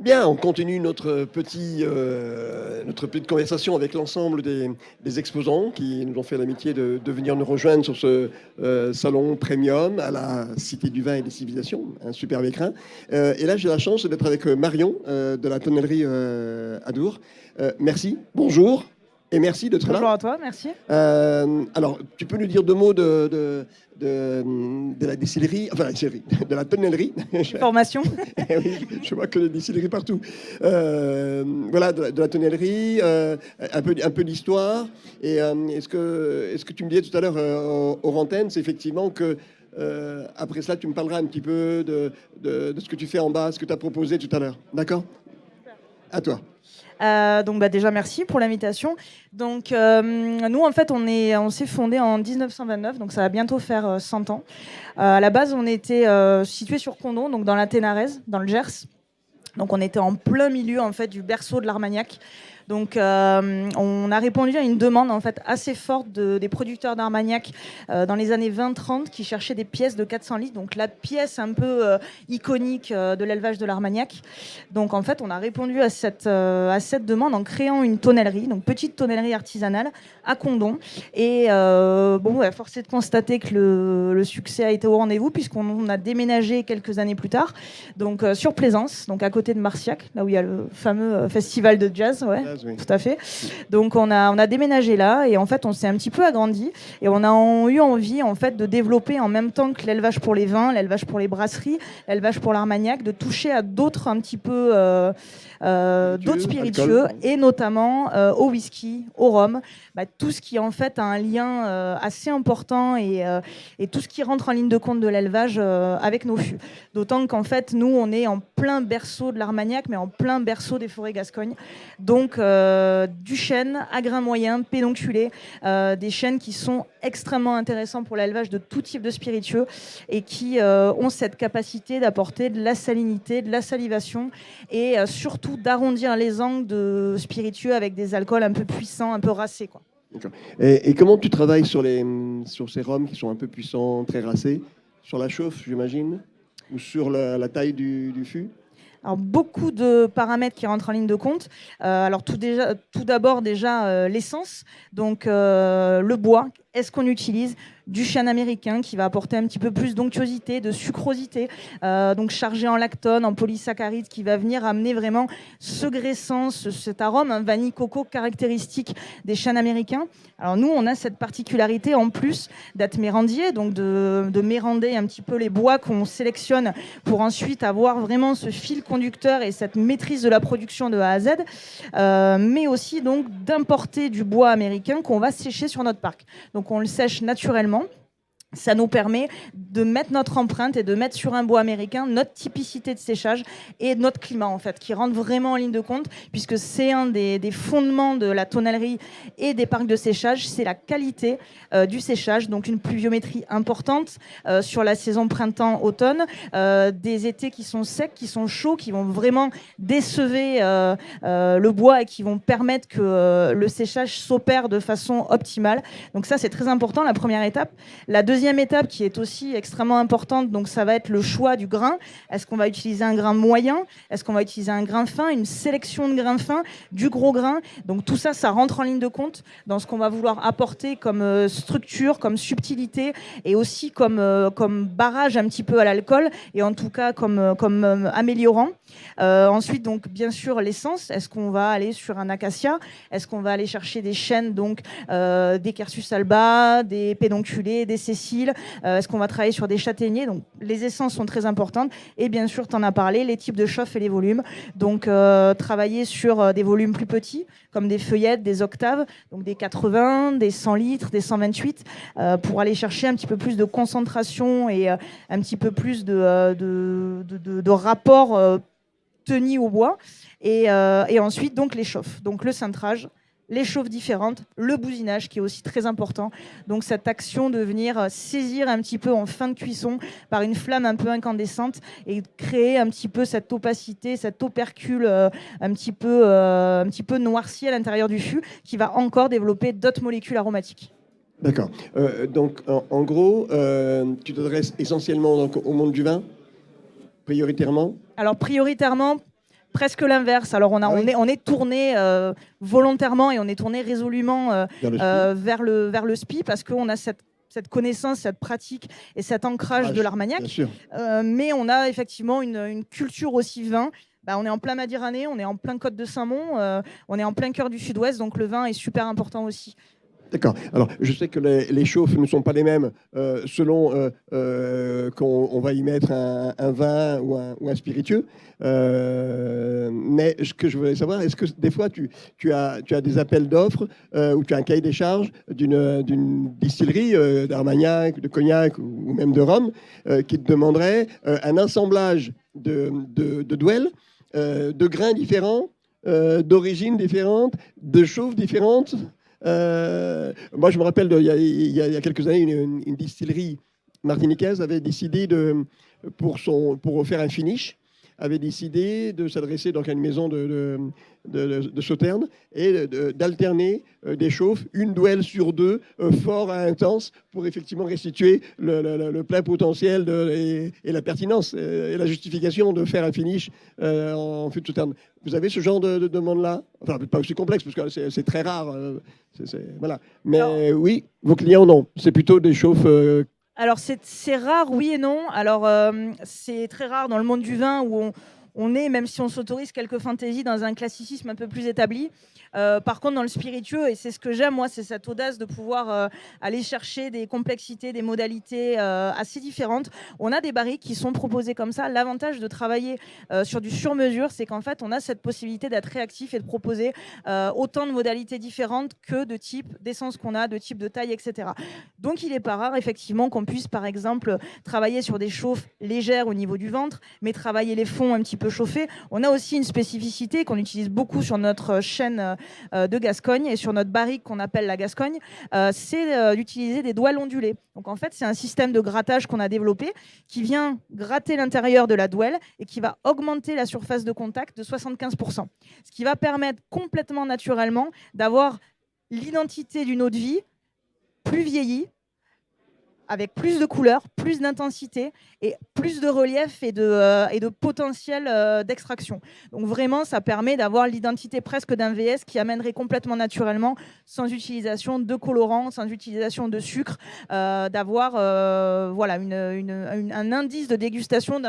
Bien, on continue notre petite conversation avec l'ensemble des exposants qui nous ont fait l'amitié de venir nous rejoindre sur ce salon premium à la Cité du Vin et des Civilisations, un superbe écrin. Et là, j'ai la chance d'être avec Marion de la tonnellerie Adour. Merci, bonjour. Et merci d'être là. Bonjour à toi, merci. Alors, tu peux nous dire deux mots de la distillerie, enfin la distillerie, de la tonnellerie. Formation. Oui, je vois que des distilleries partout. Voilà, de la tonnellerie, un peu d'histoire. Et est-ce que tu me disais tout à l'heure hors antenne, c'est effectivement que après cela, tu me parleras un petit peu de ce que tu fais en bas, ce que tu as proposé tout à l'heure. D'accord ? À toi. Donc déjà merci pour l'invitation. Donc nous en fait on s'est fondé en 1929, donc ça va bientôt faire 100 ans. À la base on était situé sur Condom, donc dans la Ténarèze, dans le Gers. Donc on était en plein milieu en fait du berceau de l'Armagnac. Donc on a répondu à une demande en fait assez forte des producteurs d'Armagnac dans les années 20-30 qui cherchaient des pièces de 400 litres, donc la pièce un peu iconique de l'élevage de l'Armagnac. Donc en fait on a répondu à cette demande en créant une tonnellerie, donc petite tonnellerie artisanale à Condom. Et force est de constater que le succès a été au rendez-vous puisqu'on a déménagé quelques années plus tard, donc sur Plaisance, donc à côté de Marciac, là où il y a le fameux festival de jazz. Ouais. Oui. Tout à fait. Donc on a déménagé là et en fait on s'est un petit peu agrandi et on a eu envie en fait de développer en même temps que l'élevage pour les vins, l'élevage pour les brasseries, l'élevage pour l'Armagnac, de toucher à d'autres un petit peu d'autres spiritueux alcool. Et notamment au whisky, au rhum, tout ce qui en fait a un lien assez important et tout ce qui rentre en ligne de compte de l'élevage avec nos fûts. D'autant qu'en fait nous on est en plein berceau de l'Armagnac mais en plein berceau des forêts Gascogne. Donc du chêne à grain moyen, pédonculé, des chênes qui sont extrêmement intéressants pour l'élevage de tout type de spiritueux et qui ont cette capacité d'apporter de la salinité, de la salivation et surtout d'arrondir les angles de spiritueux avec des alcools un peu puissants, un peu racés, quoi. Et comment tu travailles sur ces rhums qui sont un peu puissants, très racés? Sur la chauffe, j'imagine? Ou sur la taille du fût? Alors, beaucoup de paramètres qui rentrent en ligne de compte. Alors tout d'abord l'essence, donc le bois. Est-ce qu'on utilise du chêne américain qui va apporter un petit peu plus d'onctuosité, de sucrosité, donc chargé en lactone, en polysaccharides, qui va venir amener vraiment ce graissant, cet arôme, un vanille coco caractéristique des chênes américains. Alors nous, on a cette particularité en plus d'être mérandier, donc de mérander un petit peu les bois qu'on sélectionne pour ensuite avoir vraiment ce fil conducteur et cette maîtrise de la production de A à Z, mais aussi donc d'importer du bois américain qu'on va sécher sur notre parc. Donc on le sèche naturellement. Ça nous permet de mettre notre empreinte et de mettre sur un bois américain notre typicité de séchage et notre climat en fait, qui rentre vraiment en ligne de compte, puisque c'est un des fondements de la tonnellerie et des parcs de séchage, c'est la qualité du séchage, donc une pluviométrie importante sur la saison printemps-automne, des étés qui sont secs, qui sont chauds, qui vont vraiment décever le bois et qui vont permettre que le séchage s'opère de façon optimale. Donc ça, c'est très important, la première étape. La deuxième étape qui est aussi extrêmement importante, donc ça va être le choix du grain. Est-ce qu'on va utiliser un grain moyen? Est-ce qu'on va utiliser un grain fin? Une sélection de grains fins, du gros grain. Donc tout ça, ça rentre en ligne de compte dans ce qu'on va vouloir apporter comme structure, comme subtilité et aussi comme barrage un petit peu à l'alcool et en tout cas comme améliorant. Ensuite, donc bien sûr, l'essence. Est-ce qu'on va aller sur un acacia? Est-ce qu'on va aller chercher des chênes, donc des Quercus alba, des pédonculés, des céciles? Est-ce qu'on va travailler sur des châtaigniers? Donc les essences sont très importantes. Et bien sûr, tu en as parlé, les types de chauffe et les volumes. Donc travailler sur des volumes plus petits, comme des feuillettes, des octaves, donc des 80, des 100 litres, des 128, pour aller chercher un petit peu plus de concentration et un petit peu plus de rapport tenu au bois. Et ensuite, donc les chauffes. Donc le cintrage, les chauffes différentes, le bousinage qui est aussi très important. Donc cette action de venir saisir un petit peu en fin de cuisson par une flamme un peu incandescente et créer un petit peu cette opacité, cet opercule un petit peu noirci à l'intérieur du fût qui va encore développer d'autres molécules aromatiques. D'accord. Donc en gros, tu t'adresses essentiellement donc, au monde du vin, prioritairement? Alors prioritairement, presque l'inverse. Alors Ah oui. on est tourné volontairement et on est tourné résolument Vers le SPI. vers le SPI parce qu'on a cette connaissance, cette pratique et cet ancrage de l'Armagnac. Bien sûr. Mais on a effectivement une culture aussi vin. On est en plein Méditerranée, on est en plein Côte de Saint-Mond, on est en plein cœur du Sud-Ouest, donc le vin est super important aussi. D'accord. Alors, je sais que les chauffes ne sont pas les mêmes selon qu'on va y mettre un vin ou un spiritueux. Mais ce que je voulais savoir, est-ce que des fois tu as des appels d'offres ou tu as un cahier des charges d'une distillerie d'Armagnac, de Cognac ou même de Rhum qui te demanderait un assemblage de douelles, de grains différents, d'origines différentes, de chauffes différentes? Moi, je me rappelle, il y a quelques années, une distillerie martiniquaise avait décidé, pour faire un finish, avait décidé de s'adresser donc à une maison de Sauternes et d'alterner des chauffes, une douelle sur deux, fort à intense, pour effectivement restituer le plein potentiel et la pertinence et la justification de faire un finish en fût de Sauternes. Vous avez ce genre de demande-là? Enfin, pas aussi complexe, parce que c'est très rare. Voilà. Mais alors, oui, vos clients, non. C'est plutôt des chauffes... Alors, c'est rare, oui et non. Alors, c'est très rare dans le monde du vin où on est, même si on s'autorise quelques fantaisies, dans un classicisme un peu plus établi. Par contre, dans le spiritueux, et c'est ce que j'aime, moi, c'est cette audace de pouvoir aller chercher des complexités, des modalités assez différentes. On a des barriques qui sont proposées comme ça. L'avantage de travailler sur du sur-mesure, c'est qu'en fait, on a cette possibilité d'être réactif et de proposer autant de modalités différentes que de type d'essence qu'on a, de type de taille, etc. Donc, il n'est pas rare, effectivement, qu'on puisse, par exemple, travailler sur des chauffes légères au niveau du ventre, mais travailler les fonds un petit peu chauffés. On a aussi une spécificité qu'on utilise beaucoup sur notre chaîne de Gascogne et sur notre barrique qu'on appelle la Gascogne, c'est d'utiliser des douelles ondulées. Donc en fait, c'est un système de grattage qu'on a développé qui vient gratter l'intérieur de la douelle et qui va augmenter la surface de contact de 75%. Ce qui va permettre complètement naturellement d'avoir l'identité d'une eau de vie plus vieillie, avec plus de couleurs, plus d'intensité et plus de relief et de potentiel d'extraction. Donc vraiment, ça permet d'avoir l'identité presque d'un VS qui amènerait complètement naturellement, sans utilisation de colorants, sans utilisation de sucre, d'avoir voilà, un indice de dégustation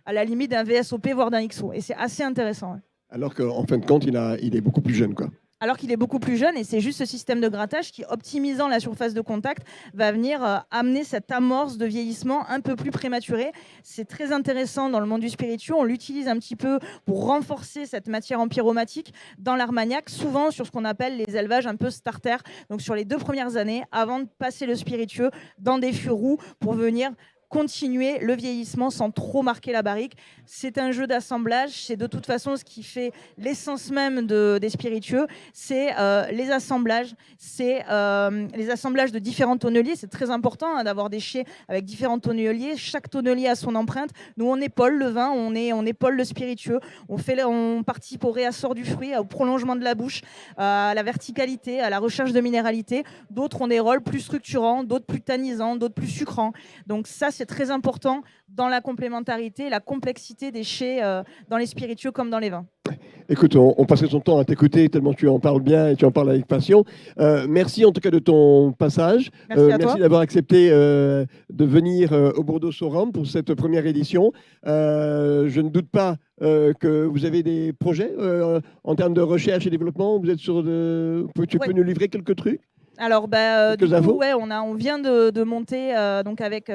à la limite d'un VSOP, voire d'un XO. Et c'est assez intéressant. Ouais. Alors qu'en fin de compte, il est beaucoup plus jeune, quoi. Alors qu'il est beaucoup plus jeune, et c'est juste ce système de grattage qui, optimisant la surface de contact, va venir amener cette amorce de vieillissement un peu plus prématuré. C'est très intéressant dans le monde du spiritueux. On l'utilise un petit peu pour renforcer cette matière empyromatique dans l'Armagnac, souvent sur ce qu'on appelle les élevages un peu starter, donc sur les 2 premières années, avant de passer le spiritueux dans des fûts roux pour venir continuer le vieillissement sans trop marquer la barrique. C'est un jeu d'assemblage, c'est de toute façon ce qui fait l'essence même des spiritueux, c'est les assemblages, c'est les assemblages de différents tonneliers. C'est très important d'avoir des chais avec différents tonneliers. Chaque tonnelier a son empreinte. Nous, on épaule le vin, on épaule le spiritueux, on participe au réassort du fruit, au prolongement de la bouche, à la verticalité, à la recherche de minéralité. D'autres ont des rôles plus structurants, d'autres plus tannisants, d'autres plus sucrants. Donc ça, c'est très important dans la complémentarité, la complexité des chais dans les spiritueux comme dans les vins. Écoute, on passait son temps à t'écouter tellement tu en parles bien et tu en parles avec passion. Merci en tout cas de ton passage. Merci d'avoir accepté de venir au Bordeaux-Sauron pour cette première édition. Je ne doute pas que vous avez des projets en termes de recherche et développement. Vous êtes tu peux nous livrer quelques trucs? Alors, du coup, ouais, on vient de monter donc avec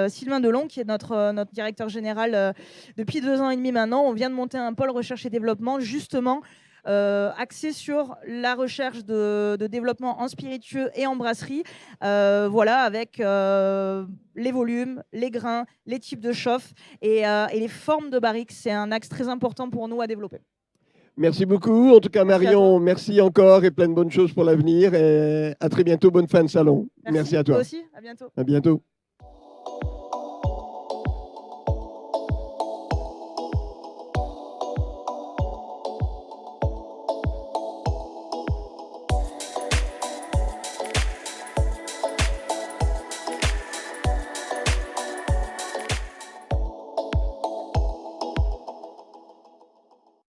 Sylvain Delon, qui est notre directeur général depuis 2 ans et demi maintenant. On vient de monter un pôle recherche et développement, justement axé sur la recherche de développement en spiritueux et en brasserie. Voilà, avec les volumes, les grains, les types de chauffe et les formes de barriques. C'est un axe très important pour nous à développer. Merci beaucoup. En tout cas, Marion, merci encore et plein de bonnes choses pour l'avenir. Et à très bientôt. Bonne fin de salon. Merci à toi. Toi aussi. À bientôt. À bientôt.